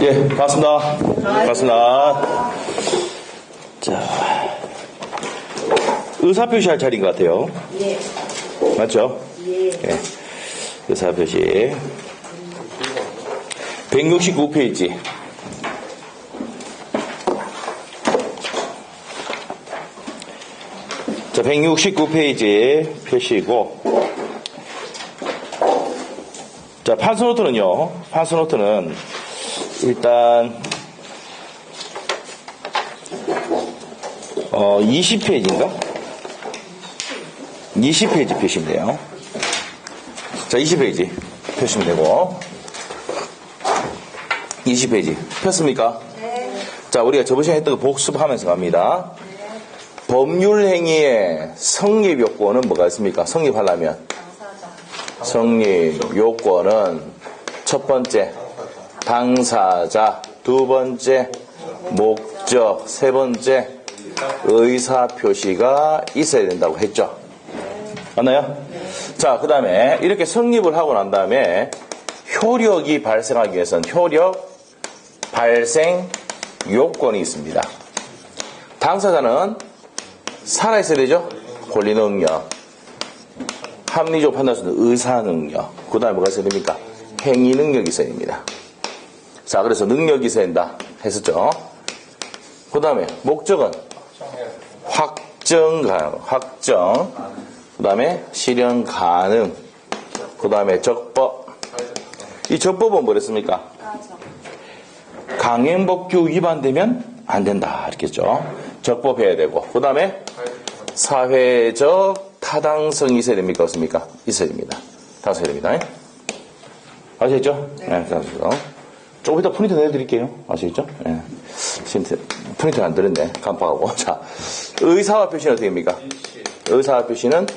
예, 반갑습니다. 반갑습니다. 자, 의사표시할 차례인 것 같아요. 예. 맞죠? 예. 예, 의사표시. 169페이지. 자, 169페이지 표시이고. 자, 판서노트는요, 판서노트는 일단 20페이지인가? 20페이지 표시면 돼요. 자, 20페이지 표시면 되고 20페이지 폈습니까? 네. 자, 우리가 저번 시간에 했던 거 복습하면서 갑니다. 법률 행위의 성립 요건은 뭐가 있습니까? 성립하려면 성립 요건은 첫 번째 당사자, 두 번째 목적, 세 번째 의사 표시가 있어야 된다고 했죠. 맞나요? 자, 그 다음에 이렇게 성립을 하고 난 다음에 효력이 발생하기 위해서는 효력 발생 요건이 있습니다. 당사자는 살아있어야 되죠. 권리능력, 합리적 판단수는 의사능력, 그 다음에 뭐가 있어야 됩니까? 행위능력이 있어야 됩니다. 자, 그래서 능력이 있어야 된다 했었죠. 그 다음에 목적은 확정 가능, 확정. 그 다음에 실현 가능. 그 다음에 적법. 이 적법은 뭐랬습니까? 강행법규 위반되면 안 된다 이렇겠죠. 적법해야 되고. 그 다음에 사회적 타당성이 있어야 됩니까? 없습니까? 있어야 됩니다. 다 있어야 됩니다. 아시겠죠? 네, 네. 조금 이따 프린트 내드릴게요. 아시겠죠? 네. 프린트 안 들었네. 깜빡하고. 자, 의사와 표시는 어떻게 됩니까? 의사와 표시는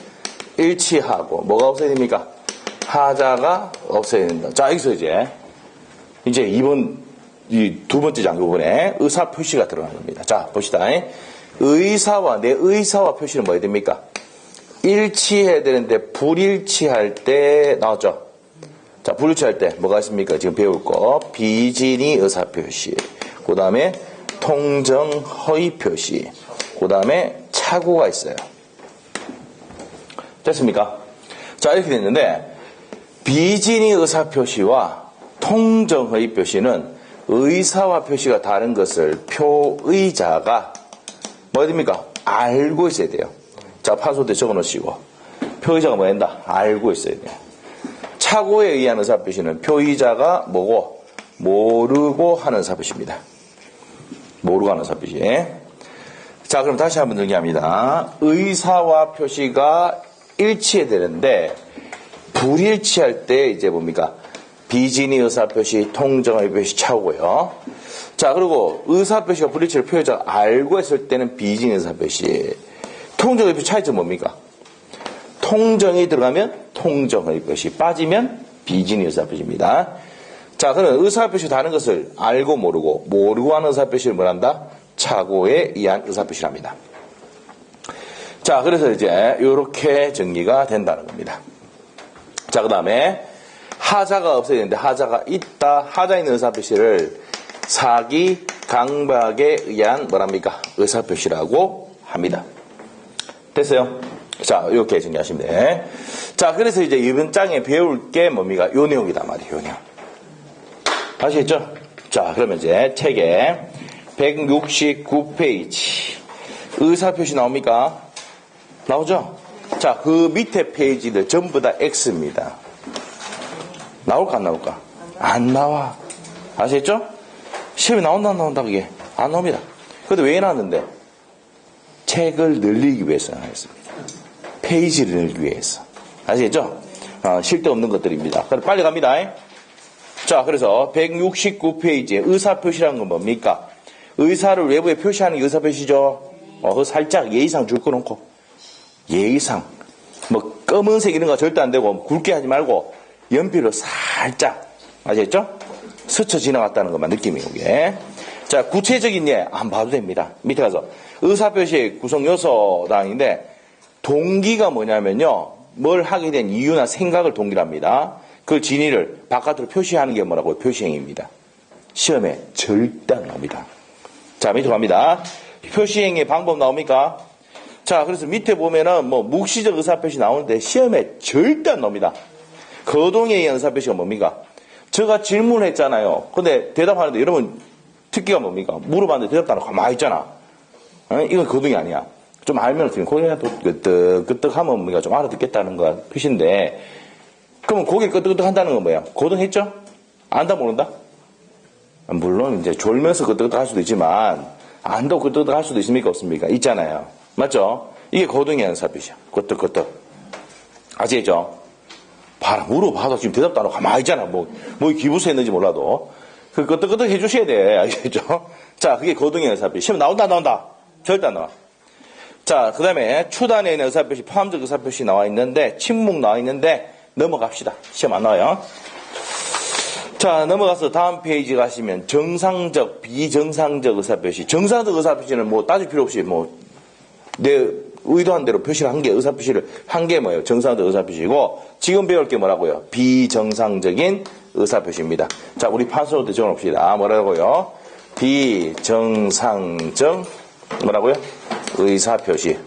일치하고, 뭐가 없어야 됩니까? 하자가 없어야 된다. 자, 여기서 이제 이 두 번째 장 부분에 의사 표시가 들어간 겁니다. 자, 봅시다. 내 의사와 표시는 뭐 해야 됩니까? 일치해야 되는데, 불일치할 때 나왔죠? 자, 불일치할 때 뭐가 있습니까? 지금 배울 거. 비진의 의사표시. 그 다음에 통정 허위 표시. 그 다음에 착오가 있어요. 됐습니까? 자, 이렇게 됐는데, 비진의 의사표시와 통정 허위 표시는 의사와 표시가 다른 것을 표의자가 뭐 해야 됩니까? 알고 있어야 돼요. 자, 판소대 적어 놓으시고. 표의자가 뭐 한다? 알고 있어야 돼요. 착오에 의한 의사표시는 표의자가 뭐고? 모르고 하는 의사표시입니다. 모르고 하는 의사표시. 자, 그럼 다시 한번 정리합니다. 의사와 표시가 일치해야 되는데, 불일치할 때 이제 뭡니까? 비진의 의사표시, 통정의 표시 착오고요. 자, 그리고 의사표시가 불일치를 표의자가 알고 했을 때는 비진의 의사표시. 통정의 표시 차이점 뭡니까? 통정이 들어가면 통정의 표시, 빠지면 비진의 의사표시입니다. 자, 그러면 의사표시 다른 것을 알고 모르고 하는 의사표시를 뭐란다? 착오에 의한 의사표시랍니다. 자, 그래서 이제 이렇게 정리가 된다는 겁니다. 자, 그 다음에 하자가 없어야 되는데 하자가 있다. 하자 있는 의사표시를 사기, 강박에 의한 뭐랍니까? 의사표시라고 합니다. 됐어요? 자, 이렇게 정리하시면 돼. 자, 그래서 이제 이번 장에 배울 게 뭡니까? 요 내용이다 말이에요, 요 내용. 아시겠죠? 자, 그러면 이제 책에 169페이지. 의사표시 나옵니까? 나오죠? 자, 그 밑에 페이지들 전부 다 X입니다. 나올까, 안 나올까? 안 나와. 아시겠죠? 시험에 나온다, 안 나온다, 그게? 안 나옵니다. 근데 왜 나왔는데? 책을 늘리기 위해서 나왔습니다. 페이지를 늘리기 위해서. 아시겠죠? 쉴 데 없는 것들입니다. 그럼 빨리 갑니다. 자, 그래서 169페이지에 의사표시라는 건 뭡니까? 의사를 외부에 표시하는 게 의사표시죠? 살짝 예의상 줄 꺼놓고. 예의상. 뭐, 검은색 이런 거 절대 안 되고, 굵게 하지 말고, 연필로 살짝. 아시겠죠? 스쳐 지나갔다는 것만 느낌이 오게. 자, 구체적인 예, 안 봐도 됩니다. 밑에 가서. 의사표시의 구성 요소당인데, 동기가 뭐냐면요. 뭘 하게 된 이유나 생각을 동기랍니다. 그 진위를 바깥으로 표시하는 게 뭐라고요? 표시행위입니다. 시험에 절대 안 나옵니다. 자, 밑으로 갑니다. 표시행위 방법 나옵니까? 자, 그래서 밑에 보면은 뭐 묵시적 의사표시 나오는데 시험에 절대 안 나옵니다. 거동에 의한 의사표시가 뭡니까? 제가 질문했잖아요. 근데 대답하는데 여러분 특기가 뭡니까? 물어봤는데 대답도 안 하고 가만히 있잖아. 이건 거동이 아니야. 좀 알면 고개가 끄떡끄떡 하면 뭡니까? 좀 알아듣겠다는 거 표시인데, 그러면 고개 끄떡끄떡 한다는 건 뭐야? 거동했죠? 안다 모른다? 물론 이제 졸면서 끄떡끄떡 할 수도 있지만 안다고 끄떡끄떡 할 수도 있습니까? 없습니까? 있잖아요. 맞죠? 이게 거동에 의한 의사표시야. 끄떡끄떡. 아시겠죠? 봐라, 물어봐도 지금 대답도 안 하고 가만히 있잖아. 뭐 기부서 했는지 몰라도. 그 끄떡끄떡 해주셔야 돼. 아시겠죠? 자, 그게 거동에 의한 의사표시. 시험 나온다. 절대 안 나와. 자, 그 다음에 추단에 있는 의사표시, 포함적 의사표시 나와 있는데, 침묵 나와 있는데, 넘어갑시다. 시험 안 나와요. 자, 넘어가서 다음 페이지 가시면, 정상적, 비정상적 의사표시. 정상적 의사표시는 뭐 따질 필요 없이 내 의도한 대로 표시를 한 게, 의사표시를 한 게 뭐예요? 정상적 의사표시고, 지금 배울 게 뭐라고요? 비정상적인 의사표시입니다. 자, 우리 판서부터 적어놓읍시다. 뭐라고요? 비정상적, 뭐라고요? 의사표시.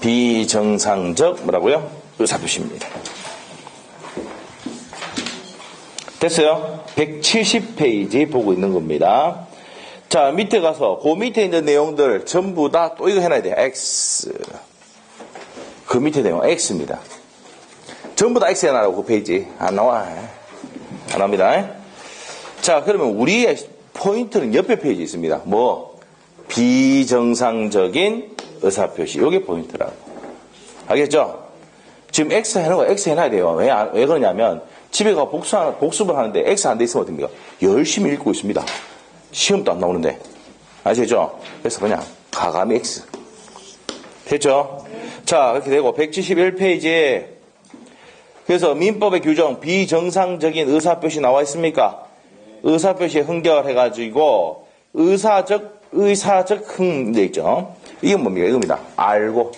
비정상적, 뭐라고요? 의사표시입니다. 됐어요? 170페이지 보고 있는 겁니다. 자, 밑에 가서 그 밑에 있는 내용들 전부 다 또 이거 해놔야 돼요. X. 그 밑에 내용 X입니다. 전부 다 X 해놔라고 그 페이지. 안 나와. 안 나옵니다. 자, 그러면 우리의 포인트는 옆에 페이지 있습니다. 뭐? 비정상적인 의사표시. 이게 포인트라고. 알겠죠? 지금 X 해놓은 거 X 해놔야 돼요. 왜 그러냐면 집에 가 복습을 하는데 X 안 돼 있으면 어떻습니까? 열심히 읽고 있습니다. 시험도 안 나오는데. 아시죠? 그래서 그냥 가감히 X. 됐죠? 자, 이렇게 되고 171페이지에 그래서 민법의 규정 비정상적인 의사표시 나와 있습니까? 의사표시에 흥결 해가지고 의사적 흥 있죠? 이게 뭡니까? 이겁니다. 알고.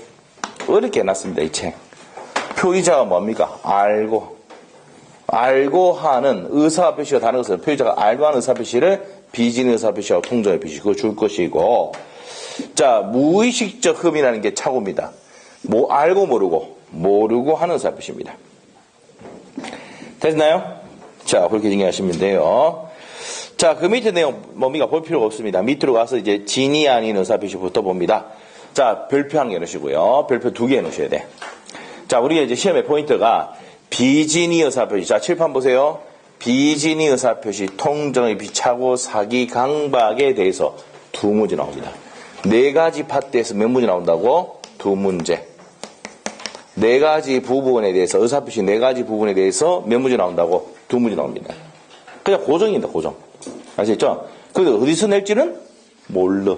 어렵게 해놨습니다. 이 책. 표의자가 뭡니까? 알고 하는 의사표시가 다른 것은 표의자가 알고 하는 의사표시를 비진 의사표시하고 통정의 표시 그거 줄 것이고, 자, 무의식적 흠이라는 게 착오입니다. 알고 모르고 하는 의사표시입니다. 됐나요? 자, 그렇게 정리하시면 돼요. 자, 그 밑에 내용 뭡니까? 볼 필요가 없습니다. 밑으로 가서 이제 진이 아닌 의사표시부터 봅니다. 자, 별표 한 개 넣으시고요. 별표 2개 넣으셔야 돼. 자, 우리가 이제 시험의 포인트가 비진이 의사표시. 자, 칠판 보세요. 비진이 의사표시, 통정의 비착오, 사기, 강박에 대해서 2문제 나옵니다. 4가지 파트에서 몇 문제 나온다고? 2문제. 4가지 부분에 대해서, 의사표시 4가지 부분에 대해서 몇 문제 나온다고? 2문제 나옵니다. 그냥 고정입니다, 고정. 아시겠죠? 그래서 어디서 낼지는 몰라.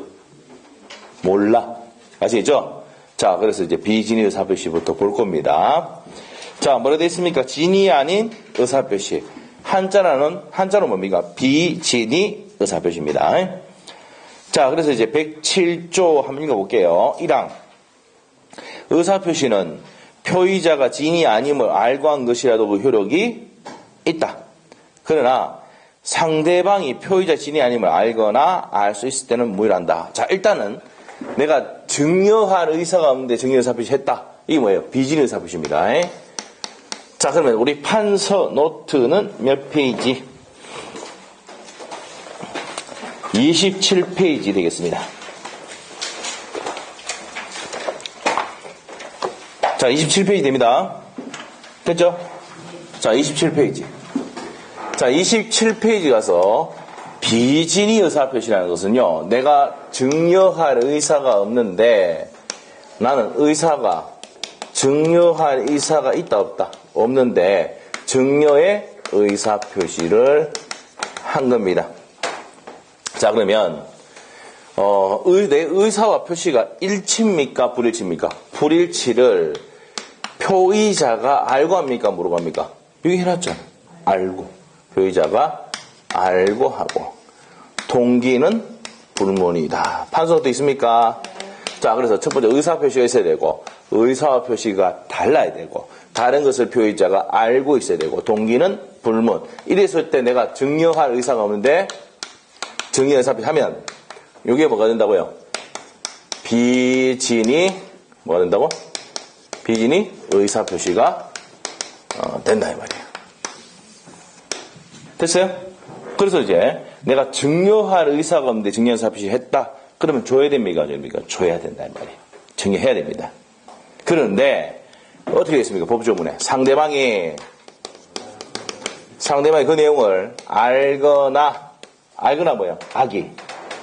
아시겠죠? 자, 그래서 이제 비진이 의사표시부터 볼 겁니다. 자, 뭐라 되어 있습니까? 진이 아닌 의사표시. 한자로 뭡니까? 비진이 의사표시입니다. 자, 그래서 이제 107조 한번 읽어볼게요. 1항. 의사표시는 표의자가 진이 아님을 알고 한 것이라도 그 효력이 있다. 그러나 상대방이 표의자 진이 아님을 알거나 알 수 있을 때는 무효한다. 자, 일단은 내가 증여할 의사가 없는데 증여 의사표시 했다. 이게 뭐예요? 비진 의사표시입니다. 자, 그러면 우리 판서 노트는 몇 페이지? 27페이지 되겠습니다. 자, 27페이지 됩니다. 됐죠? 자, 27페이지. 자, 27페이지 가서 비진이 의사표시라는 것은요, 내가 증여할 의사가 없는데 나는 증여할 의사가 있다 없다? 없는데 증여의 의사표시를 한 겁니다. 자, 그러면 내 의사와 표시가 일치입니까? 불일치입니까? 불일치를 표의자가 알고 합니까? 모르고 합니까? 여기 해놨죠. 알고. 표의자가 알고 하고 동기는 불문이다. 판서도 있습니까? 자, 그래서 첫 번째 의사표시가 있어야 되고 의사와 표시가 달라야 되고 다른 것을 표의자가 알고 있어야 되고 동기는 불문. 이랬을 때 내가 증여할 의사가 없는데 증여 의사표시 하면 이게 뭐가 된다고요? 비진이 뭐가 된다고? 비진이 의사표시가 된다 이 말이에요. 됐어요? 그래서 이제 내가 증여할 의사가 없는데 증여 의사표시 했다. 그러면 줘야 됩니까? 줘야 된다 이 말이에요. 증여해야 됩니다. 그런데 어떻게 됐습니까? 법조문에 상대방이 그 내용을 알거나 뭐야? 악이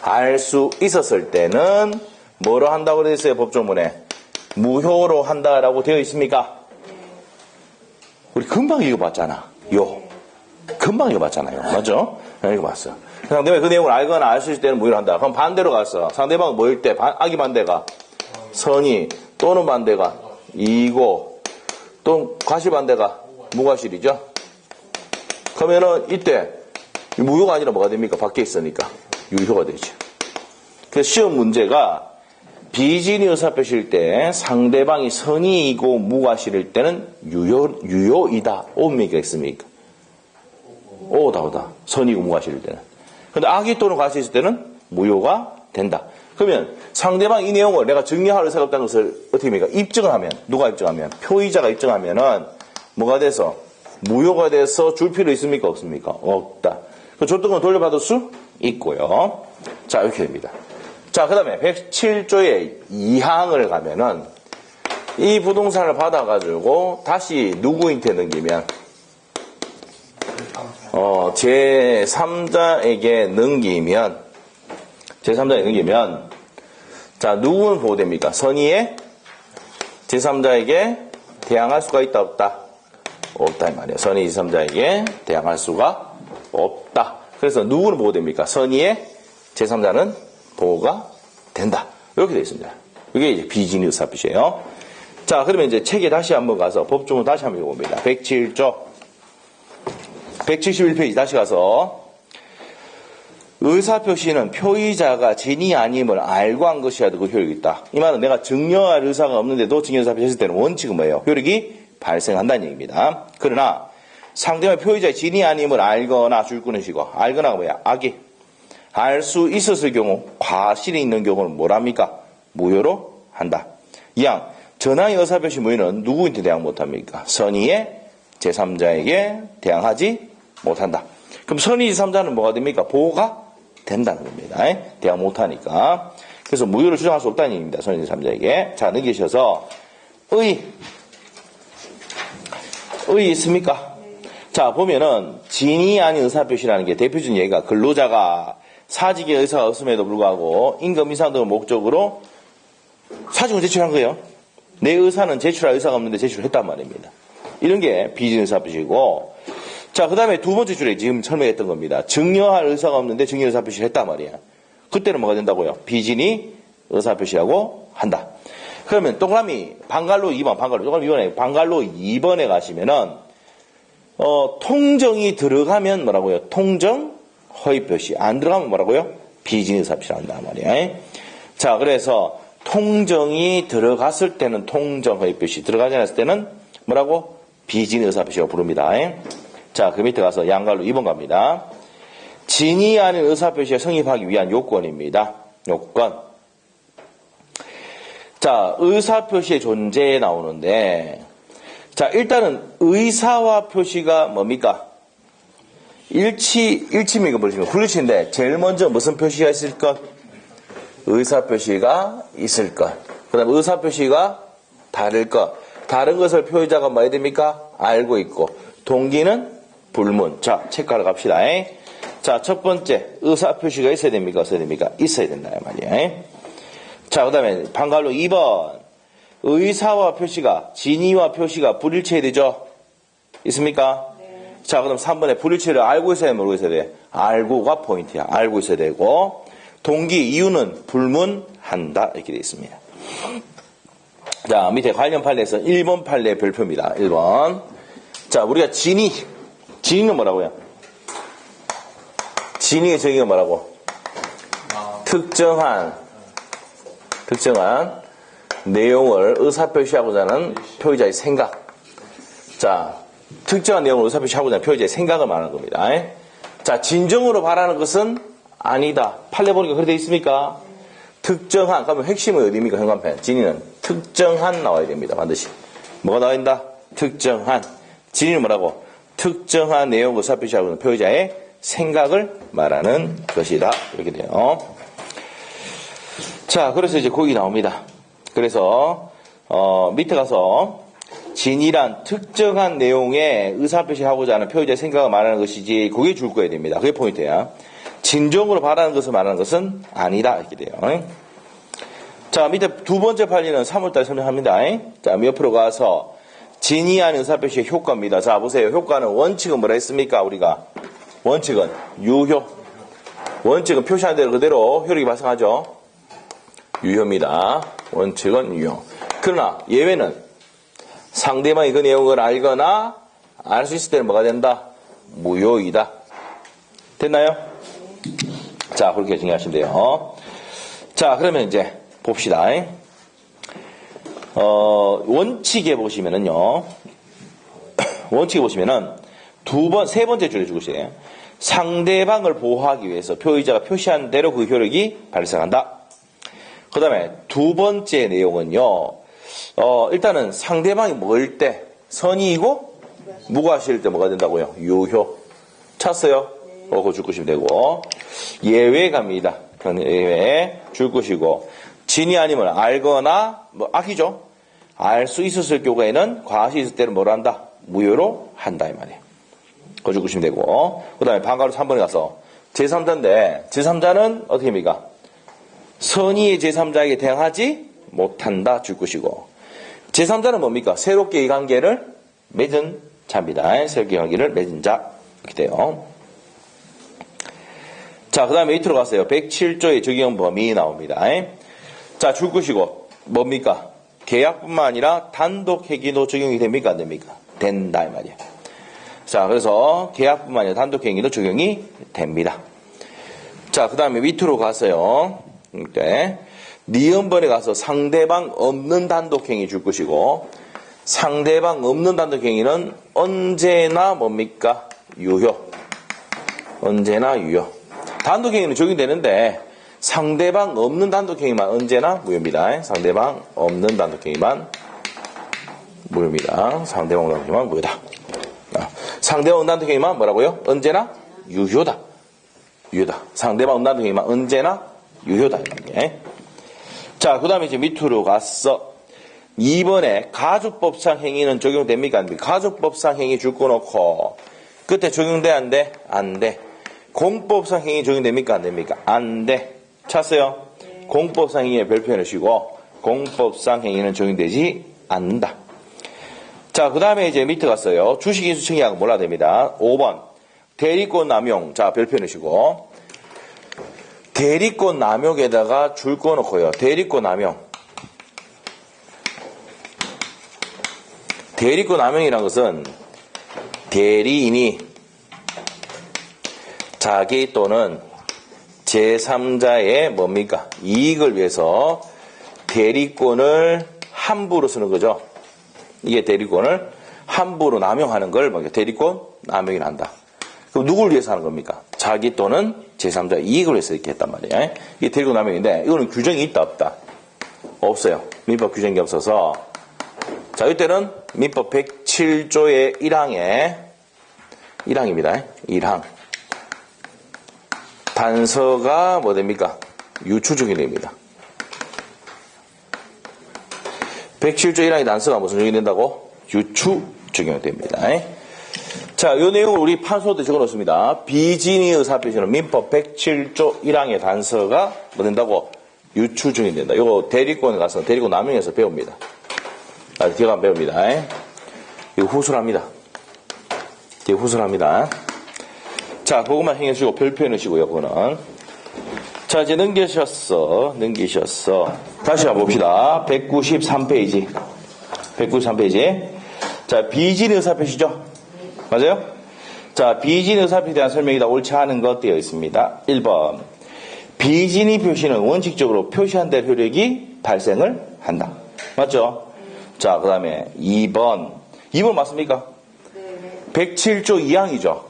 알 수 있었을 때는 뭐로 한다고 되어 있어요? 법조문에 무효로 한다라고 되어 있습니까? 우리 금방 읽어봤잖아. 금방 읽어봤잖아요. 맞죠? 읽어봤어. 상대방이 그 내용을 알거나 알 수 있을 때는 무효로 한다. 그럼 반대로 갔어. 상대방은 뭐일 때? 악이 반대가 선이 또는 반대가 이고 또 과실 반대가 무과실이죠. 그러면은 이때 무효가 아니라 뭐가 됩니까? 밖에 있으니까 유효가 되죠. 그래서 시험 문제가 비진이 의사표시일 때 상대방이 선의이고 무과실일 때는 유효이다. 옵니까? 있습니까? 오다. 선의이고 무과실일 때는. 근데 악의 또는 과실이 있을 때는 무효가 된다. 그러면 상대방 이 내용을 내가 증여할 의사가 없다는 것을 어떻게 합니까? 입증을 하면, 누가 입증하면? 표의자가 입증하면은 뭐가 돼서? 무효가 돼서 줄 필요 있습니까? 없습니까? 없다. 그 줬던 건 돌려받을 수 있고요. 자, 이렇게 됩니다. 자, 그 다음에 107조의 2항을 가면은 이 부동산을 받아가지고 다시 누구한테 넘기면 제3자에게 넘기면 자, 누구는 보호됩니까? 선의의 제3자에게 대항할 수가 있다 없다? 없다 이 말이에요. 선의 제3자에게 대항할 수가 없다. 그래서 누구는 보호됩니까? 선의의 제3자는 보호가 된다. 이렇게 되어 있습니다. 이게 이제 비진의 의사표시예요. 자, 그러면 이제 책에 다시 한번 가서 법조문 다시 한번 읽어봅니다. 107조 171페이지 다시 가서 의사표시는 표의자가 진이 아님을 알고 한 것이야 그 효력이 있다. 이 말은 내가 증여할 의사가 없는데도 증여의사표시 했을 때는 원칙은 뭐예요? 효력이 발생한다는 얘기입니다. 그러나 상대방 표의자의 진이 아님을 알거나 줄 끊으시고 알거나가 뭐야? 악이 알 수 있었을 경우 과실이 있는 경우는 뭐랍니까? 무효로 한다. 이항 전항의 의사표시 무효는 누구한테 대항 못합니까? 선의의 제3자에게 대항하지 못한다. 그럼 선의 제3자는 뭐가 됩니까? 보호가 된다는 겁니다. 대항 못하니까. 그래서 무효를 주장할 수 없다는 얘기입니다. 선의 제3자에게. 자, 넘기셔서 의 있습니까? 자, 보면은 진이 아닌 의사표시라는 게 대표적인 얘기가 근로자가 사직의 의사가 없음에도 불구하고 임금 인상 등을 목적으로 사직을 제출한 거예요. 내 의사는 제출할 의사가 없는데 제출을 했단 말입니다. 이런 게 비진 의사표시고, 자, 그 다음에 두 번째 줄에 지금 설명했던 겁니다. 증여할 의사가 없는데 증여 의사표시를 했단 말이에요. 그때는 뭐가 된다고요? 비진이 의사표시라고 한다. 그러면 동그라미 방갈로 2번, 방갈로 2번에 가시면은 통정이 들어가면 뭐라고요? 통정 허위표시. 안 들어가면 뭐라고요? 비진 의사표시를 한단 말이에요. 자, 그래서 통정이 들어갔을 때는 통정 허위표시, 들어가지 않았을 때는 뭐라고? 비진 의사표시라고 부릅니다. 자, 그 밑에 가서 양갈로 2번 갑니다. 진이 아닌 의사표시에 성립하기 위한 요건입니다. 요건. 자, 의사표시의 존재에 나오는데, 자, 일단은 의사와 표시가 뭡니까? 일치입니까? 보시면 굴리치인데, 제일 먼저 무슨 표시가 있을 것? 의사표시가 있을 것. 그 다음에 의사표시가 다를 것. 다른 것을 표의자가 뭐 해야 됩니까? 알고 있고. 동기는 불문. 자, 체크하러 갑시다. 자, 첫 번째, 의사표시가 있어야 됩니까? 없어야 됩니까? 있어야 된다, 말이야. 자, 그 다음에 방갈로 2번. 의사와 표시가, 진의와 표시가 불일치해야 되죠? 있습니까? 네. 자, 그럼 3번에 불일치를 알고 있어야 돼, 모르고 있어야 돼? 알고가 포인트야. 알고 있어야 되고. 동기, 이유는 불문한다. 이렇게 되어 있습니다. 자, 밑에 관련 판례에서 1번 판례 별표입니다. 1번. 자, 우리가 진의는 뭐라고요? 진의의 정의가 뭐라고? 특정한 내용을 의사표시하고자 하는 표의자의 생각. 자, 특정한 내용을 의사표시하고자 하는 표의자의 생각을 말하는 겁니다. 자, 진정으로 바라는 것은 아니다. 판례 보니까 그렇게 되어 있습니까? 특정한, 그러면 핵심은 어디입니까? 현관펜. 진위는 특정한 나와야 됩니다. 반드시. 뭐가 나와야 된다? 특정한. 진위는 뭐라고? 특정한 내용을 의사표시하고 있는 표의자의 생각을 말하는 것이다. 이렇게 돼요. 자, 그래서 이제 거기 나옵니다. 그래서, 밑에 가서, 진이란 특정한 내용의 의사표시하고자 하는 표의자의 생각을 말하는 것이지, 그게 줄 거야 됩니다. 그게 포인트야. 진정으로 바라는 것을 말하는 것은 아니다. 이렇게 돼요. 자, 밑에 두 번째 판례는 3월달에 설명합니다. 자, 옆으로 가서, 진이한 의사표시의 효과입니다. 자, 보세요. 효과는 원칙은 뭐라 했습니까? 우리가. 원칙은 유효. 원칙은 표시한 대로 그대로 효력이 발생하죠. 유효입니다. 원칙은 유효. 그러나 예외는 상대방이 그 내용을 알거나 알 수 있을 때는 뭐가 된다? 무효이다. 됐나요? 자, 그렇게 정리하시면 돼요. 자, 그러면 이제 봅시다. 원칙에 보시면은요. 원칙에 보시면은 세 번째 줄에 주고있어요. 상대방을 보호하기 위해서 표의자가 표시한 대로 그 효력이 발생한다. 그 다음에 두 번째 내용은요. 일단은 상대방이 뭐일 때 선의이고 무과실 때 뭐가 된다고요? 유효. 찼어요? 그거 줄 것이면 되고. 예외 갑니다. 예외 줄 것이고. 진이 아니면 알거나 뭐 악이죠. 알 수 있었을 경우에는 과실이 있을 때는 뭐로 한다? 무효로 한다 이 말이에요. 그거 줄 것이면 되고. 그 다음에 방가로 3번에 가서 제3자인데 제3자는 어떻게 합니까? 선의의 제3자에게 대항하지 못한다 줄 것이고. 제3자는 뭡니까? 새롭게 이 관계를 맺은 자입니다. 새롭게 관계를 맺은 자. 이렇게 돼요. 자, 그 다음에 밑으로 갔어요. 107조의 적용 범위 나옵니다. 자, 줄 것이고, 뭡니까? 계약뿐만 아니라 단독 회기도 적용이 됩니까? 안 됩니까? 된다, 이 말이에요. 자, 그래서 계약뿐만 아니라 단독 행위도 적용이 됩니다. 자, 그 다음에 밑으로 가서요. 네. 니은번에 가서 상대방 없는 단독 행위 줄 것이고, 상대방 없는 단독 행위는 언제나 뭡니까? 유효. 언제나 유효. 단독 행위는 적용되는데, 상대방 없는 단독 행위만 언제나 무효입니다. 상대방 없는 단독 행위만 무효입니다. 상대방 없는 단독 행위만 무효다. 상대방 없는 단독 행위만 뭐라고요? 언제나 유효다. 유효다. 상대방 없는 단독 행위만 언제나 유효다. 자, 그 다음에 이제 밑으로 갔어. 2번에 가족법상 행위는 적용됩니까? 안 됩니까? 가족법상 행위 줄 거 놓고, 그때 적용돼? 안 돼? 안 돼. 공법상 행위 적용됩니까? 안 됩니까? 안 돼. 찼어요? 공법상 행위에 별표 해주시고, 공법상 행위는 적용되지 않는다. 자, 그 다음에 이제 밑에 갔어요. 주식인수 청약은 몰라야 됩니다. 5번. 대리권 남용. 자, 별표 해주시고, 대리권 남용에다가 줄 거 놓고요. 대리권 남용. 대리권 남용이라는 것은 대리인이 자기 또는 제3자의 뭡니까? 이익을 위해서 대리권을 함부로 쓰는 거죠. 이게 대리권을 함부로 남용하는 걸 대리권 남용이 난다. 그럼 누구를 위해서 하는 겁니까? 자기 또는 제3자 이익을 위해서 이렇게 했단 말이에요. 이게 대리권 남용인데 이거는 규정이 있다 없다? 없어요. 민법 규정이 없어서 자 이때는 민법 107조의 1항입니다. 1항 단서가 뭐 됩니까? 유추적이 됩니다. 107조 1항의 단서가 무슨 적용이 된다고? 유추 적용이 됩니다. 자, 이 내용을 우리 판소도 적어 놓습니다. 비진의 의사표시는 민법 107조 1항의 단서가 뭐 된다고? 유추 적용이 된다. 이거 대리권에 가서 대리권 남용해서 배웁니다. 기억 안 배웁니다. 이거 후술합니다. 이거 후술합니다. 자, 그것만 행해주시고 별표 해놓으시고요, 그거는. 자, 이제 넘기셨어. 다시 한번 봅시다. 193페이지. 193페이지. 자, 비진 의사표시죠? 맞아요? 자, 비진 의사표시에 대한 설명이다. 옳지 않은 것 되어 있습니다. 1번. 비진의 표시는 원칙적으로 표시한 대로 효력이 발생을 한다. 맞죠? 자, 그 다음에 2번. 2번 맞습니까? 네. 107조 2항이죠.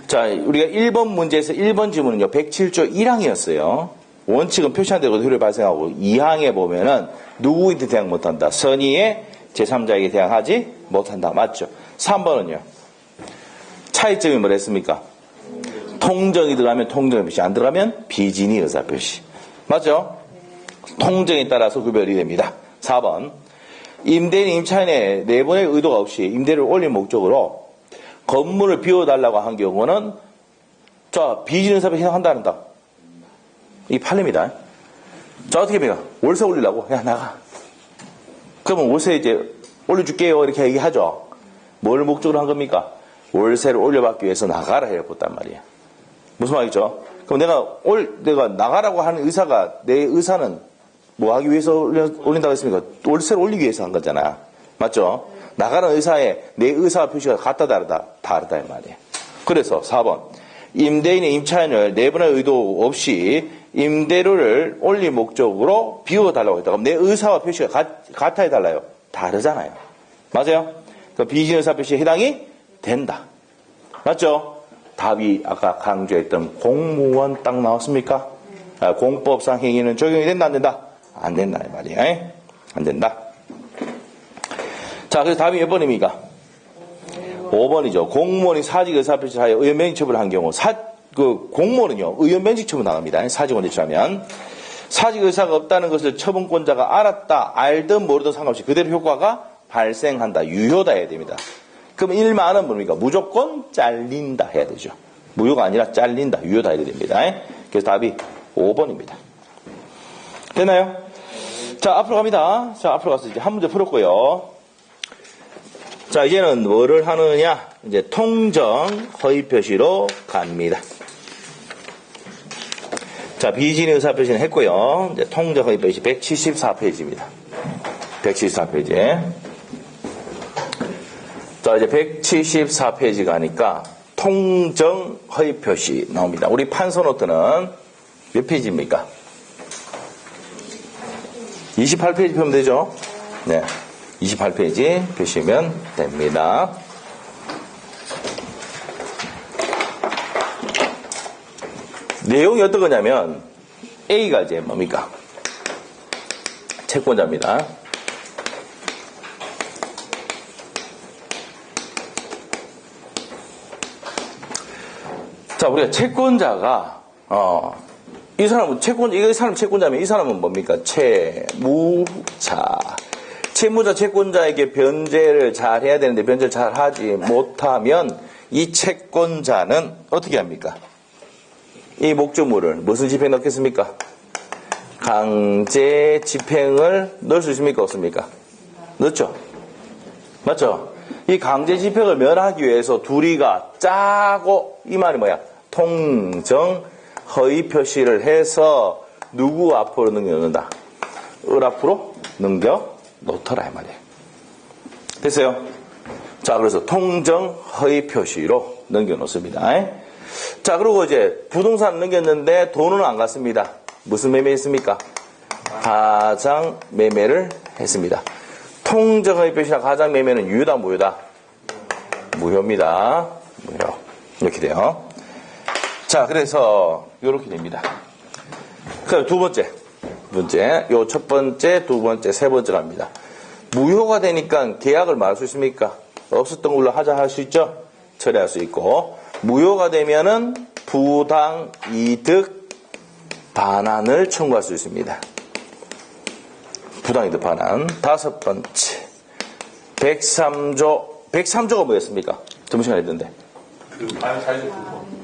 자, 우리가 1번 문제에서 1번 지문은요, 107조 1항이었어요. 원칙은 표시한 대로 효력이 발생하고 2항에 보면은 누구에게 대항 못한다. 선의의 제3자에게 대항하지 못한다. 맞죠? 3번은요. 차이점이 뭐랬습니까? 통정이 들어가면 통정의 표시, 안 들어가면 비진의 의사 표시. 맞죠? 통정에 따라서 구별이 됩니다. 4번. 임대인 임차인의 내분의 의도가 없이 임대를 올릴 목적으로 건물을 비워달라고 한 경우는 자, 비진의 의사 표시 해당한다. 이 판례입니다. 자, 어떻게 해요? 월세 올리려고? 야, 나가. 그러면 월세 이제 올려줄게요. 이렇게 얘기하죠. 뭘 목적으로 한 겁니까? 월세를 올려받기 위해서 나가라 해봤단 말이에요. 무슨 말이죠? 그럼 내가 나가라고 하는 의사가, 내 의사는 뭐 하기 위해서 올린다고 했습니까? 월세를 올리기 위해서 한 거잖아. 맞죠? 나가는 의사에 내 의사 표시가 같다 다르다 이 말이에요. 그래서 4번. 임대인의 임차인을 내분의 의도 없이 임대료를 올릴 목적으로 비워달라고 했다. 그럼 내 의사와 표시가 같아 해달라요. 다르잖아요. 맞아요? 그 비진 의사 표시에 해당이 된다. 맞죠? 답이 아까 강조했던 공무원 딱 나왔습니까? 공법상 행위는 적용이 된다, 안 된다? 안 된다, 이 말이에요. 안 된다. 자, 그래서 답이 몇 번입니까? 5번이죠. 공무원이 사직 의사표시하여 의원면직 처분을 한 경우, 공무원은요, 의원면직 처분 당합니다. 사직원에 취하면. 사직 의사가 없다는 것을 처분권자가 알았다, 알든 모르든 상관없이 그대로 효과가 발생한다, 유효다 해야 됩니다. 그럼 1만은 뭡니까? 무조건 잘린다 해야 되죠. 무효가 아니라 잘린다, 유효다 해야 됩니다. 그래서 답이 5번입니다. 됐나요? 자, 앞으로 갑니다. 자, 앞으로 가서 이제 한 문제 풀었고요. 자, 이제는 뭐를 하느냐? 이제 통정 허위 표시로 갑니다. 자, 비진 의사 표시는 했고요. 이제 통정 허위 표시 174페이지입니다. 174페이지. 자, 이제 174페이지 가니까 통정 허위 표시 나옵니다. 우리 판서 노트는 몇 페이지입니까? 28페이지 펴면 되죠? 네. 28페이지 펴시면 됩니다. 내용이 어떤 거냐면 A가 이제 뭡니까? 채권자입니다. 자, 우리가 채권자가 이 사람 채권자면 이 사람은 뭡니까? 채무자 채권자에게 변제를 잘 해야 되는데 변제를 잘 하지 못하면 이 채권자는 어떻게 합니까? 이 목적물을 무슨 집행에 넣겠습니까? 강제 집행을 넣을 수 있습니까? 없습니까? 넣죠? 맞죠? 이 강제 집행을 면하기 위해서 둘이가 짜고 이 말이 뭐야? 통정 허위 표시를 해서 누구 앞으로 넘겨놓는다? 을 앞으로 넘겨 놓더라 이 말이에요. 됐어요? 자, 그래서 통정 허위 표시로 넘겨 놓습니다. 자, 그리고 이제 부동산 넘겼는데 돈은 안 갔습니다. 무슨 매매 했습니까? 가장 매매를 했습니다. 통정 허위 표시나 가장 매매는 유효다, 무효다? 무효입니다. 무효. 이렇게 돼요. 자, 그래서 이렇게 됩니다. 그럼 두 번째, 요 첫 번째, 두 번째, 세 번째 갑니다. 무효가 되니까 계약을 말할 수 있습니까? 없었던 걸로 하자 할 수 있죠? 처리할 수 있고, 무효가 되면은 부당 이득 반환을 청구할 수 있습니다. 부당 이득 반환. 다섯 번째, 103조가 뭐였습니까? 점심시간에 했던데.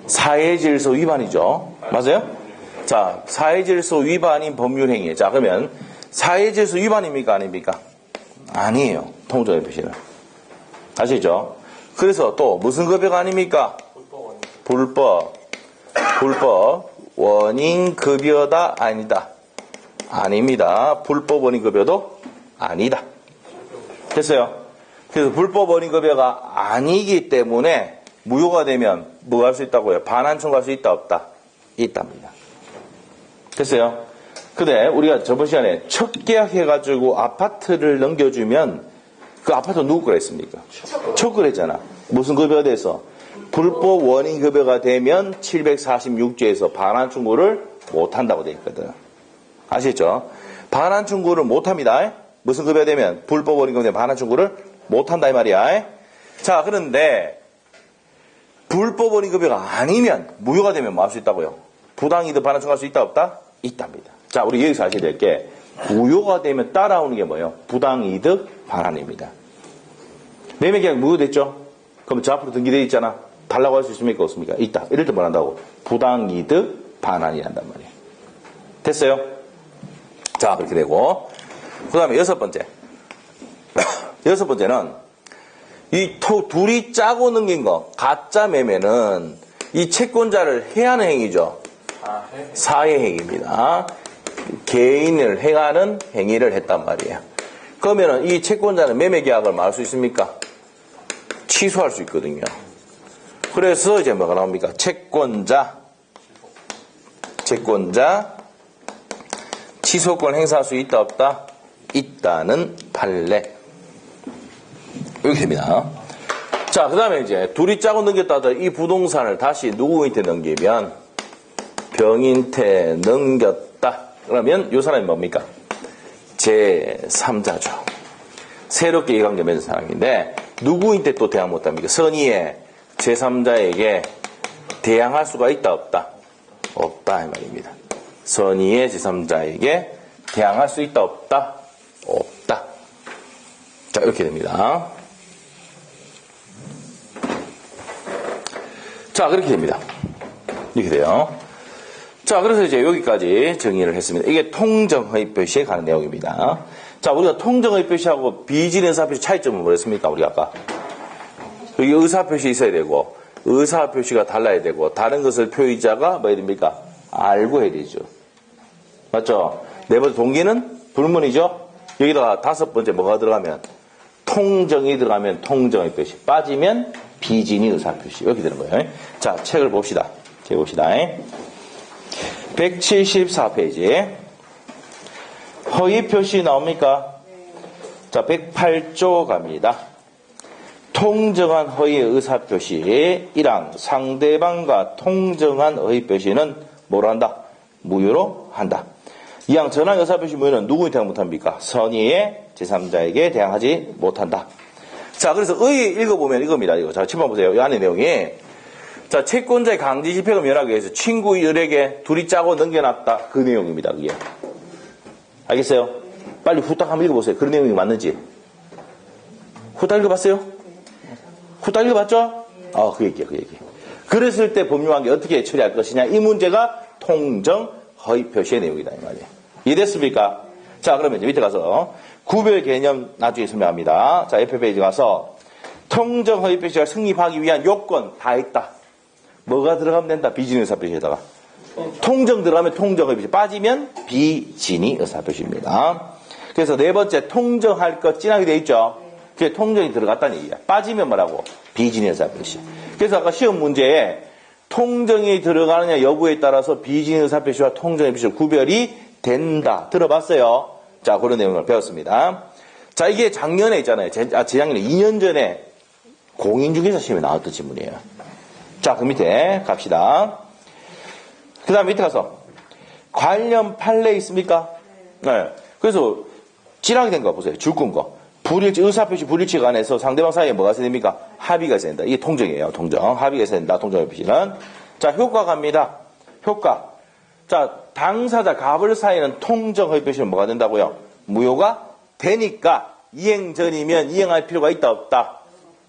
사회질서 위반이죠. 맞아요? 자, 사회질서 위반인 법률행위. 자, 그러면 사회질서 위반입니까? 아닙니까? 아니에요. 통정의 표시는. 아시죠? 그래서 또 무슨 급여가 아닙니까? 불법 원인 급여다 아니다. 아닙니다. 불법 원인 급여도 아니다. 됐어요? 그래서 불법 원인 급여가 아니기 때문에 무효가 되면 뭐 할 수 있다고요? 반환 청구할 수 있다 없다? 있답니다. 됐어요? 근데 우리가 저번 시간에 첫 계약해가지고 아파트를 넘겨주면 그 아파트 누구 거라 했습니까? 첫 거랬잖아. 무슨 급여가 돼서? 불법 원인 급여가 되면 746조에서 반환 청구를 못한다고 되어 있거든. 아시겠죠? 반환 청구를 못합니다. 무슨 급여가 되면? 불법 원인 급여가 되면 반환 청구를 못한다 이 말이야. 자, 그런데 불법 원인 급여가 아니면 무효가 되면 뭐 할 수 있다고요? 부당이득 반환 청구할 수 있다 없다? 있답니다. 자, 우리 여기서 아셔야 될 게 무효가 되면 따라오는 게 뭐예요? 부당이득 반환입니다. 매매계약 무효됐죠? 그럼 저 앞으로 등기되어 있잖아. 달라고 할 수 있습니까? 없습니까? 있다. 이럴 때 뭘 한다고? 부당이득 반환이 한단 말이에요. 됐어요? 자, 그렇게 되고 그 다음에 여섯 번째. 여섯 번째는 이 둘이 짜고 넘긴 거 가짜 매매는 이 채권자를 해하는 행위죠. 사회 행위입니다. 개인을 행하는 행위를 했단 말이에요. 그러면은 이 채권자는 매매 계약을 뭐 할 수 있습니까? 취소할 수 있거든요. 그래서 이제 뭐가 나옵니까? 채권자 취소권 행사할 수 있다 없다? 있다는 판례. 이렇게 됩니다. 자, 그 다음에 이제 둘이 짜고 넘겼다 하더라도 이 부동산을 다시 누구한테 넘기면 병인한테 넘겼다. 그러면 이 사람이 뭡니까? 제3자죠. 새롭게 이해관계 맺은 사람인데 누구한테 또 대항 못합니까? 선의의 제3자에게 대항할 수가 있다 없다? 없다 이 말입니다. 선의의 제3자에게 대항할 수 있다 없다? 없다. 자, 이렇게 됩니다. 자, 그렇게 됩니다. 이렇게 돼요. 자, 그래서 이제 여기까지 정의를 했습니다. 이게 통정허위 표시에 관한 내용입니다. 자, 우리가 통정허위 표시하고 비진의 의사표시 차이점은 뭐였습니까? 우리 아까. 여기 의사표시 있어야 되고, 의사표시가 달라야 되고, 다른 것을 표의자가 뭐 해야 됩니까? 알고 해야 되죠. 맞죠? 네 번째 동기는 불문이죠? 여기다가 다섯 번째 뭐가 들어가면? 통정이 들어가면 통정의 표시. 빠지면 비진이 의사표시. 이렇게 되는 거예요. 자, 책을 봅시다. 책 봅시다. 174페이지. 허위 표시 나옵니까? 자, 108조 갑니다. 통정한 허위의 의사표시 1항 상대방과 통정한 허위표시는 뭐로 한다? 무효로 한다. 2항 전항 의사표시 무효는 누구에 대항 못합니까? 선의의 제3자에게 대항하지 못한다. 자, 그래서 의 읽어보면 이겁니다. 이거. 자, 책만 보세요. 이 안에 내용이. 자, 채권자의 강제집행을 면하기 위해서 친구들에게 둘이 짜고 넘겨놨다. 그 내용입니다. 그게. 알겠어요? 빨리 후딱 한번 읽어보세요. 그런 내용이 맞는지. 후딱 읽어봤어요? 후딱 읽어봤죠? 그 얘기야, 그 얘기. 그랬을 때 법률관계 어떻게 처리할 것이냐. 이 문제가 통정 허위 표시의 내용이다. 이 말이에요. 이해됐습니까? 자, 그러면 이제 밑에 가서 구별 개념 나중에 설명합니다. 자, 옆에 페이지 가서 통정 허위 표시가 성립하기 위한 요건 다 있다. 뭐가 들어가면 된다? 비진의 의사표시에다가. 통정 들어가면 통정 허위 표시. 빠지면 비진의 의사표시입니다. 그래서 네 번째 통정할 것 진하게 되어 있죠? 그게 통정이 들어갔다는 얘기야. 빠지면 뭐라고? 비진의 의사표시. 그래서 아까 시험 문제에 통정이 들어가느냐 여부에 따라서 비진의 의사표시와 통정의 표시가 구별이 된다. 들어봤어요? 자, 그런 내용을 배웠습니다. 자, 이게 작년에 있잖아요. 재작년에 2년 전에 공인중개사 시험에 나왔던 질문이에요. 자, 그 밑에 갑시다. 그 다음 밑에 가서 관련 판례 있습니까? 네. 그래서 찌라게 된 거 보세요. 줄건 거. 불일치, 의사표시 불일치에 관해서 상대방 사이에 뭐가 있어야 됩니까? 합의가 있어야 된다. 이게 통정이에요. 통정. 합의가 있어야 된다. 통정의 표시는. 자, 효과 갑니다. 효과. 자, 당사자 갑을 사이는 통정 허위 표시는 뭐가 된다고요? 무효가 되니까 이행 전이면 이행할 필요가 있다 없다?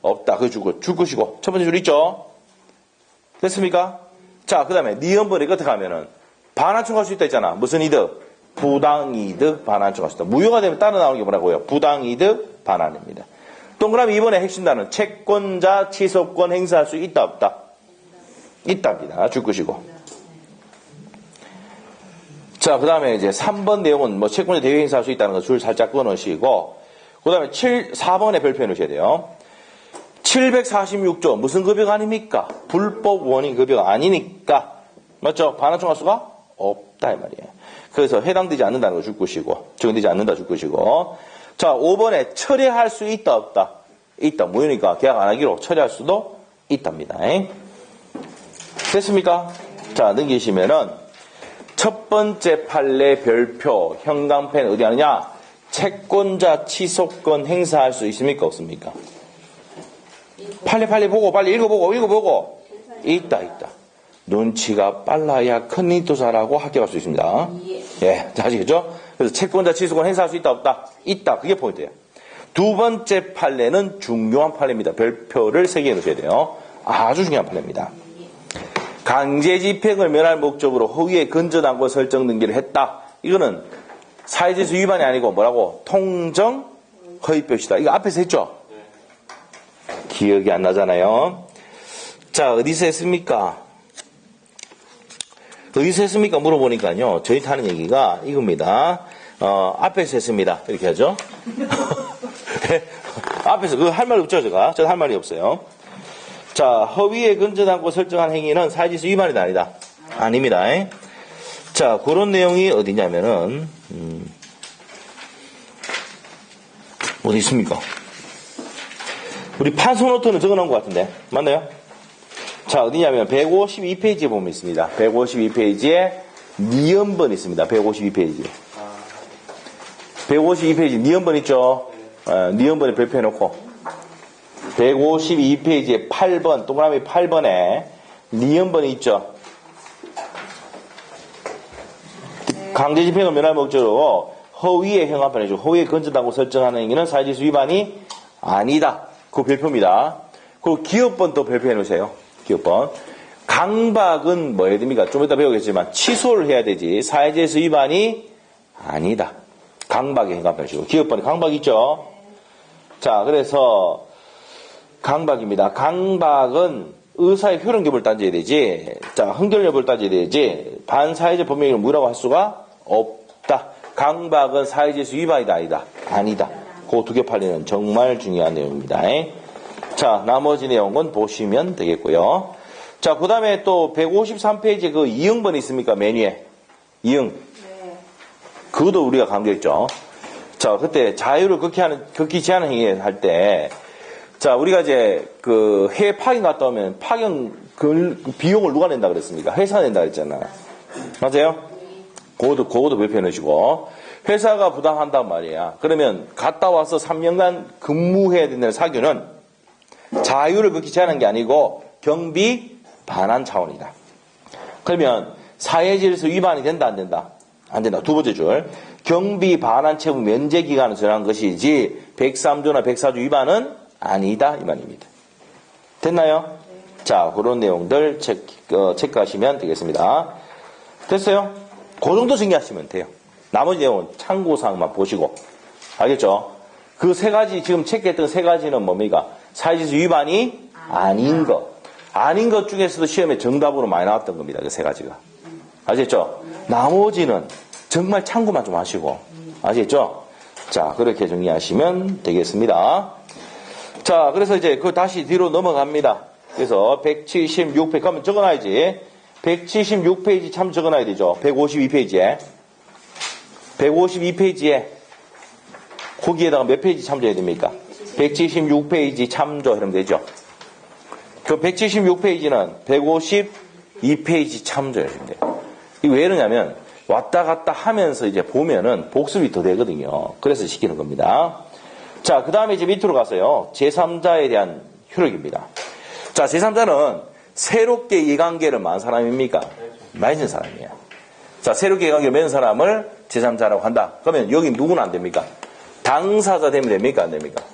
없다. 그거 줄 것이고. 첫 번째 줄 있죠? 됐습니까? 자, 그 다음에 니은번에 어떻게 하면은 반환 청구할 수 있다 했잖아. 무슨 이득? 부당이득 반환 청구할 수 있다. 무효가 되면 따라 나오는 게 뭐라고요? 부당이득 반환입니다. 동그라미 2번의 핵심 단어는 채권자 취소권 행사할 수 있다 없다? 있답니다. 줄 것이고. 자, 그 다음에 이제 3번 내용은 뭐 채권자 대위 행사할 수 있다는 거 줄 살짝 끊으시고, 그 다음에 4번에 별표해 놓으셔야 돼요. 746조 무슨 급여가 아닙니까? 불법 원인 급여가 아니니까. 맞죠? 반환 청구할 수가 없다 이 말이에요. 그래서 해당되지 않는다는 거 줄 것이고, 적용되지 않는다 줄 것이고. 자, 5번에 철회할 수 있다 없다? 있다. 무효니까 계약 안 하기로 처리할 수도 있답니다. 됐습니까? 자, 넘기시면은 첫 번째 판례 별표 형광펜 어디 하느냐? 채권자 취소권 행사할 수 있습니까? 없습니까? 판례 보고 빨리 읽어보고 있다. 눈치가 빨라야 큰 일도 잘하고 합격할 수 있습니다. 예, 아시겠죠? 그래서 채권자 취소권 행사할 수 있다 없다? 있다. 그게 포인트예요. 두 번째 판례는 중요한 판례입니다. 별표를 3개 넣으셔야 돼요. 아주 중요한 판례입니다. 강제 집행을 면할 목적으로 허위의 건전한 설정 등기를 했다. 이거는 사회질서 위반이 아니고 뭐라고? 통정 허위표시다. 이거 앞에서 했죠? 기억이 안 나잖아요. 자, 어디서 했습니까? 어디서 했습니까? 물어보니까요. 저희한테 하는 얘기가 이겁니다. 앞에서 했습니다. 이렇게 하죠. 앞에서 그거 할 말 없죠, 제가? 저도 할 말이 없어요. 자, 허위에 건전하고 설정한 행위는 사회질서 위반이 아니다. 아닙니다. 자, 그런 내용이 어디냐면은 어디 있습니까? 우리 판소노트는 적어놓은 것 같은데 맞나요? 자, 어디냐면 152페이지에 보면 있습니다. 152페이지에 니은번 있습니다. 152페이지에 니은번 있죠? 니은번에 별표해놓고 152페이지에 8번, 동그라미 8번에 니은번이 있죠. 강제 집행을 면할 목적으로 허위에 형합하는 허위에 건전하고 설정하는 행위는 사회질서 위반이 아니다. 그 별표입니다. 그리고 기업번 또 별표해 놓으세요. 기업번. 강박은 뭐 해야 됩니까? 좀 이따 배우겠지만 취소를 해야 되지 사회질서 위반이 아니다. 강박에 형합하시고 기업번에 강박 있죠. 자, 그래서 강박입니다. 강박은 의사의 효력 여부를 따져야 되지, 자, 흥결 여부를 따져야 되지, 반사회적 범행을 무라고 할 수가 없다. 강박은 사회질서 위반이다, 아니다? 아니다. 그 두 개 판례는 정말 중요한 내용입니다. 자, 나머지 내용은 보시면 되겠고요. 자, 그 다음에 또 153페이지에 그 이응번이 있습니까? 메뉴에. 이응. 그것도 우리가 강조했죠. 자, 그때 자유를 극히 제한하는 행위 할 때, 자, 우리가 이제 그 해외 파견 갔다 오면 파견 그 비용을 누가 낸다 그랬습니까? 회사가 낸다 그랬잖아. 맞아요? 그것도 별표해 놓으시고. 회사가 부담한단 말이야. 그러면 갔다 와서 3년간 근무해야 된다는 사규는 자유를 극히 제한한 게 아니고 경비 반환 차원이다. 그러면 사회질서 위반이 된다, 안 된다? 안 된다. 두 번째 줄. 경비 반환 채무 면제 기간을 정한 것이지 103조나 104조 위반은 아니다 이 말입니다. 됐나요? 자, 그런 내용들 체크하시면 되겠습니다. 됐어요? 그 정도 정리하시면 돼요. 나머지 내용은 참고사항만 보시고. 알겠죠? 그 세 가지 지금 체크했던 세 가지는 뭡니까? 사회질서 위반이 아닌 것. 아닌 것 중에서도 시험에 정답으로 많이 나왔던 겁니다. 그 세 가지가. 아시겠죠? 나머지는 정말 참고만 좀 하시고. 아시겠죠? 자, 그렇게 정리하시면 되겠습니다. 자, 그래서 이제 그 다시 뒤로 넘어갑니다. 그래서 176페이지 가면 적어놔야지. 176페이지 참 적어놔야 되죠. 152페이지에. 152페이지에 거기에다가 몇 페이지 참조해야 됩니까? 176페이지 참조 이러면 되죠. 그 176페이지는 152페이지 참조해야 됩니다. 이게 왜 이러냐면 왔다 갔다 하면서 이제 보면은 복습이 더 되거든요. 그래서 시키는 겁니다. 자, 그 다음에 이제 밑으로 가서요. 제3자에 대한 효력입니다. 자, 제3자는 새롭게 이해관계를 만 사람입니까? 맺은 사람이에요. 자, 새롭게 이해관계를 맺은 사람을 제3자라고 한다. 그러면 여기 누구는 안 됩니까? 당사자 되면 됩니까? 안 됩니까?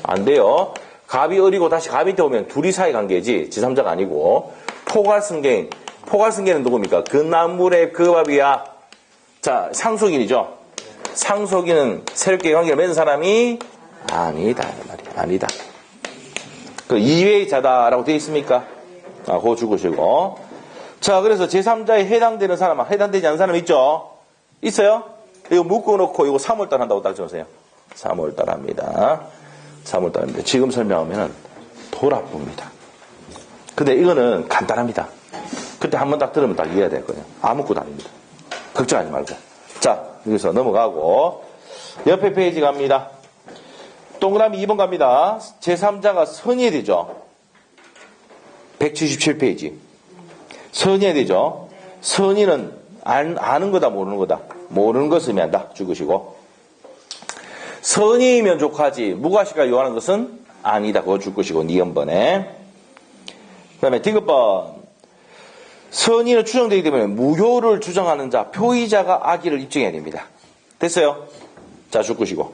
안 돼요. 갑이 어리고 다시 갑 밑에 오면 둘이 사이 관계지 제3자가 아니고. 포괄승계인. 포괄승계는 누굽니까? 그 나물의 그 밥이야. 자, 상속인이죠. 상속인은 새롭게 관계를 맺은 사람이 아니다. 말이야. 아니다. 그 이외의 자다라고 되어 있습니까? 그거 죽으시고. 자, 그래서 제3자에 해당되는 사람, 해당되지 않는 사람 있죠? 있어요? 이거 묶어놓고 이거 3월달 한다고 딱 적으세요. 3월달 합니다. 3월달 합니다. 지금 설명하면 돌아봅니다. 근데 이거는 간단합니다. 그때 한번 딱 들으면 딱 이해가 될 거예요. 아무것도 아닙니다. 걱정하지 말고. 자, 여기서 넘어가고 옆에 페이지 갑니다. 동그라미 2번 갑니다. 제3자가 선의해야 되죠. 177페이지. 선의해야 되죠. 선의는 아는 거다, 모르는 거다. 모르는 것을 의미한다. 죽으시고. 선의이면 족하지. 무과시가 요하는 것은 아니다. 그거 줄 것이고, 니은번에. 그 다음에 디귿번. 선의는 추정되기 때문에 무효를 주장하는 자, 표의자가 악의를 입증해야 됩니다. 됐어요? 자, 줄 것이고.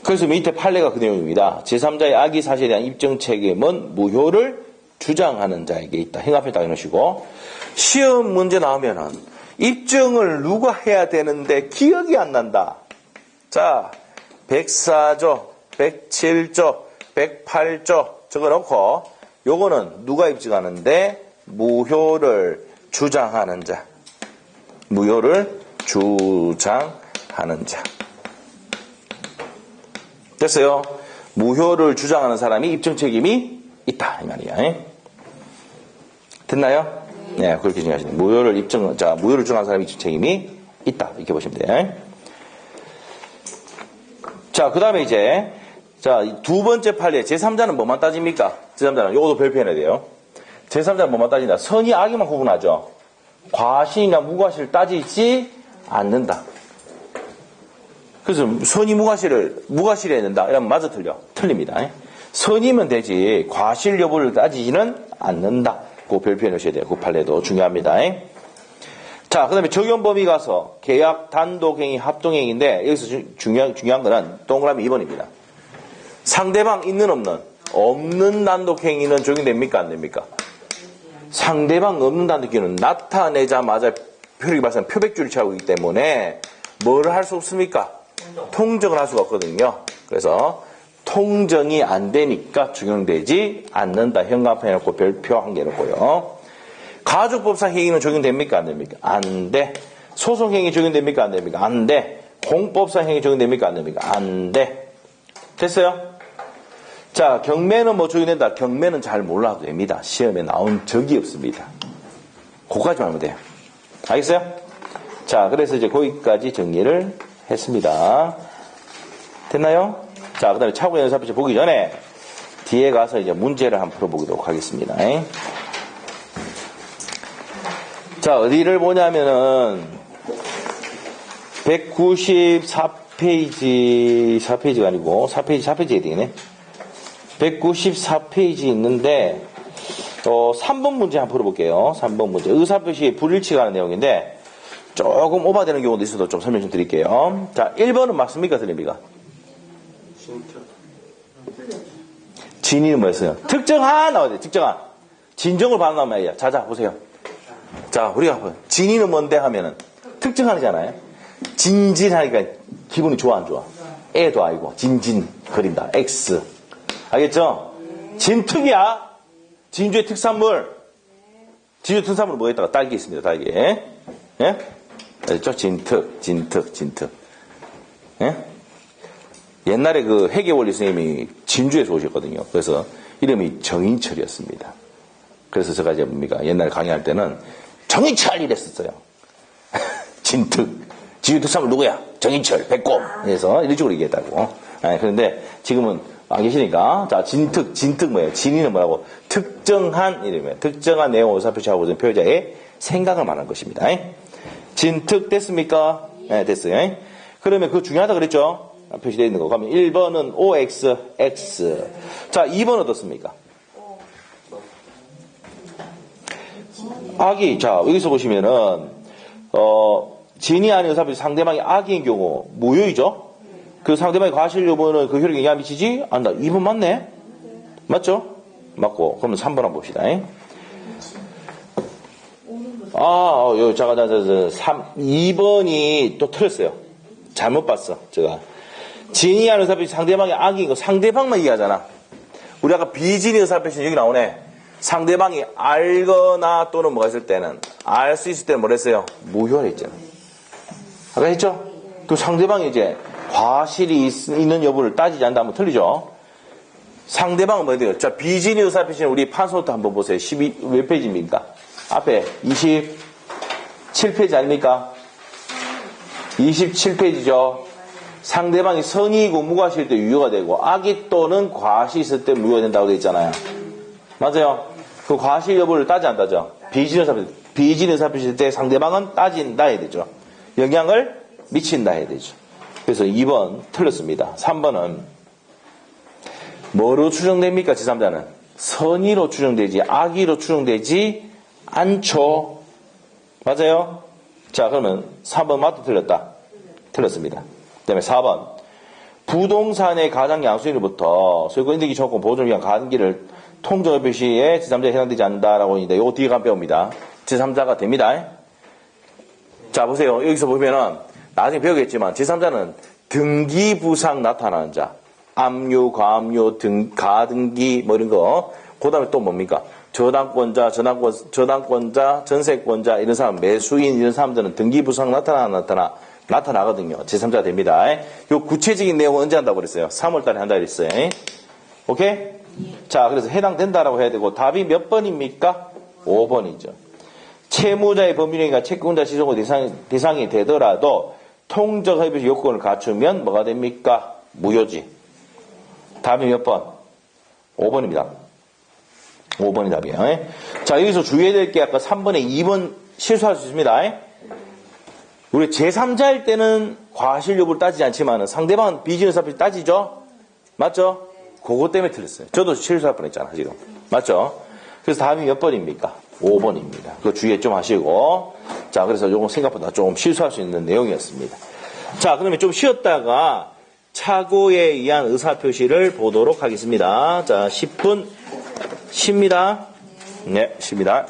그래서 밑에 판례가 그 내용입니다. 제3자의 악의 사실에 대한 입증 책임은 무효를 주장하는 자에게 있다. 행합에 딱 이러시고. 시험 문제 나오면은 입증을 누가 해야 되는데 기억이 안 난다. 자, 104조, 107조, 108조 적어놓고 요거는 누가 입증하는데 무효를 주장하는 자. 무효를 주장하는 자. 됐어요? 무효를 주장하는 사람이 입증 책임이 있다. 이 말이야. 됐나요? 네, 그렇게 정리하시면 돼요. 무효를 주장하는 사람이 입증 책임이 있다. 이렇게 보시면 돼요. 자, 그 다음에 이제, 자, 두 번째 판례. 제3자는 뭐만 따집니까? 제3자는, 요것도 별표해야 돼요. 제3자는 뭐만 따진다? 선의 악의만 구분하죠. 과실이나 무과실을 따지지 않는다. 그래서 선의 무과실해야 된다. 이러면 맞아 틀려? 틀립니다. 선의면 되지, 과실 여부를 따지지는 않는다. 그 별표해 놓으셔야 돼요. 그 판례도 중요합니다. 자, 그 다음에 적용 범위 가서 계약, 단독행위, 합동행위인데 여기서 중요한 거는 동그라미 2번입니다. 상대방 있는 없는 단독행위는 적용됩니까? 안 됩니까? 상대방 없는 단독행위는 나타내자마자 표력이 발생한 표백줄을 취하고 있기 때문에 뭐를 할 수 없습니까? 통정을 할 수가 없거든요. 그래서 통정이 안 되니까 적용되지 않는다. 현관판에 놓고 별표 한 개 놓고요. 가족법상 행위는 적용됩니까? 안 됩니까? 안 돼. 소송행위 적용됩니까? 안 됩니까? 안 돼. 공법상 행위 적용됩니까? 안 됩니까? 안 돼. 됐어요? 자, 경매는 뭐 적용된다? 경매는 잘 몰라도 됩니다. 시험에 나온 적이 없습니다. 그거까지만 하면 돼요. 알겠어요? 자, 그래서 이제 거기까지 정리를 했습니다. 됐나요? 자, 그 다음에 차고 연습해 보기 전에 뒤에 가서 이제 문제를 한번 풀어보도록 하겠습니다. 자, 어디를 보냐면은 194페이지, 4페이지가 아니고 4페이지에 되겠네. 194페이지 있는데 3번 문제 한번 풀어볼게요. 3번 문제. 의사표시에 불일치가 하는 내용인데 조금 오버되는 경우도 있어도 좀 설명 좀 드릴게요. 자, 1번은 맞습니까? 틀립니까? 진위는 뭐였어요? 특정한 나와야 돼. 특정한. 진정을 받는단 말이야. 자자 보세요. 자, 우리가 진위는 뭔데 하면은 특정한이잖아요. 진진하니까 기분이 좋아 안 좋아? 애도 아니고 진진 그린다. X. 알겠죠? 진특이야. 진주의 특산물. 진주의 특산물 뭐가 있다가 딸기 있습니다. 딸기. 예? 알겠죠? 진특. 예? 옛날에 그 회계원리 선생님이 진주에서 오셨거든요. 그래서 이름이 정인철이었습니다. 그래서 제가 이제 뭡니까? 옛날에 강의할 때는 정인철 이랬었어요. 진특. 진주 특산물 누구야? 정인철, 배꼽. 그래서 이런 식으로 얘기했다고. 그런데 지금은 안 계시니까. 자, 진특 뭐예요? 진위는 뭐라고? 특정한 이름이에요. 특정한 내용을 의사표시하고 있는 표현자의 생각을 말하는 것입니다. 진특 됐습니까? 네, 됐어요. 그러면 그거 중요하다 그랬죠? 표시되어 있는 거. 그러면 1번은 OX, X. 자, 2번 어떻습니까? 악이, 자, 여기서 보시면은, 진이 아닌 의사표시 상대방이 악인 경우, 무효이죠? 그 상대방이 과실 여부는 그 효력에 영향 미치지 않는다. 2번 맞네? 맞죠? 맞고. 그러면 3번 한번 봅시다. 잠깐, 2번이 또 틀렸어요. 잘못 봤어, 제가. 진이 아닌 의사표시 상대방이 악인 거, 상대방만 얘기하잖아. 우리 아까 비진이 의사표시 여기 나오네. 상대방이 알거나 또는 뭐가 있을 때는, 알 수 있을 때는 뭐라 했어요? 무효를 했잖아. 아까 했죠? 그 상대방이 이제 과실이 있는 여부를 따지지 않는다면 틀리죠? 상대방은 뭐야 돼요? 자, 비진이 의사표시는 우리 판소부터 한번 보세요. 12, 몇 페이지입니까? 앞에 27페이지 아닙니까? 27페이지죠? 상대방이 선의이고 무과시일 때 유효가 되고 악의 또는 과시 있을 때 무효가 된다고 되어 있잖아요. 맞아요? 그 과실 여부를 따지 안 따져? 비진 의사표시일 때 상대방은 따진다 해야 되죠. 영향을 미친다 해야 되죠. 그래서 2번 틀렸습니다. 3번은 뭐로 추정됩니까? 제3자는 선의로 추정되지 악의로 추정되지 않죠. 맞아요? 자, 그러면 3번 맞다 틀렸다. 틀렸습니다. 그 다음에 4번 부동산의 가장 양수인으로부터 소유권 인득이 조건 보존을 위한 가등기를 통정의 표시에 제3자에 해당되지 않는다라고 합니다. 이거 뒤에 가면 배웁니다. 제3자가 됩니다. 자, 보세요. 여기서 보면은 나중에 배우겠지만 제3자는 등기부상 나타나는 자, 압류, 과압류, 가등기 뭐 이런 거. 그 다음에 또 뭡니까? 저당권자, 전세권자 이런 사람, 매수인 이런 사람들은 등기부상 나타나거든요. 제3자가 됩니다. 요 구체적인 내용은 언제 한다고 그랬어요? 3월달에 한다고 그랬어요. 오케이? 자, 그래서 해당된다라고 해야 되고 답이 몇 번입니까? 5번이죠. 채무자의 법률행위가 채권자 시정의 대상이 되더라도 통정 협의 요건을 갖추면 뭐가 됩니까? 무효지. 답이 몇 번? 5번입니다. 5번이 답이에요. 자, 여기서 주의해야 될 게 아까 3번에 2번 실수할 수 있습니다. 우리 제3자일 때는 과실 여부를 따지지 않지만 상대방은 비즈니스합을 따지죠? 맞죠? 그것 때문에 틀렸어요. 저도 실수할 뻔했잖아, 지금. 맞죠? 그래서 답이 몇 번입니까? 5번입니다. 그거 주의 좀 하시고. 자, 그래서 요거 생각보다 좀 실수할 수 있는 내용이었습니다. 자, 그러면 좀 쉬었다가 착오에 의한 의사표시를 보도록 하겠습니다. 자, 10분 쉽니다. 네, 쉽니다.